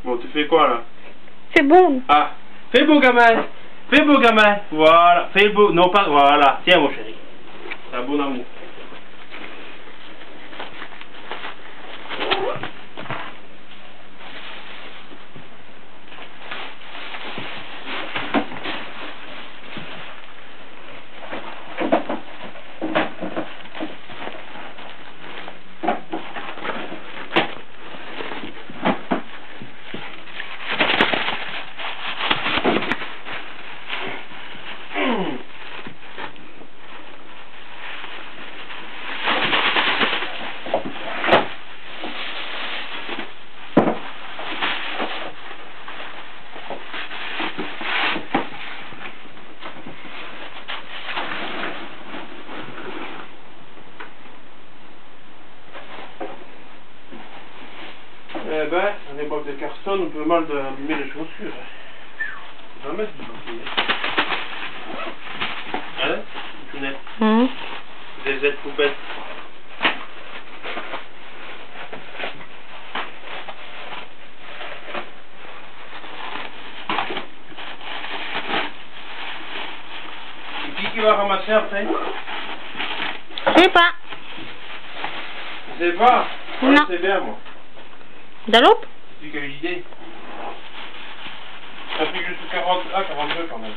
Bon, tu fais quoi là? C'est bon. Ah, fais beau gamin. Fais beau gamin. Voilà, fais beau. Non pas, voilà. Tiens mon chéri. C'est un bon amour. Eh ben, à l'époque de Carson, on peut mal d'abîmer les chaussures. On va mettre du papier. Hein, Tounette? Des aides poupettes. Et qui va ramasser après? Je sais pas. Je sais pas. Non. Je sais bien moi. Daloupe? C'est quelle idée? Ça fait juste 40, 42 quand même.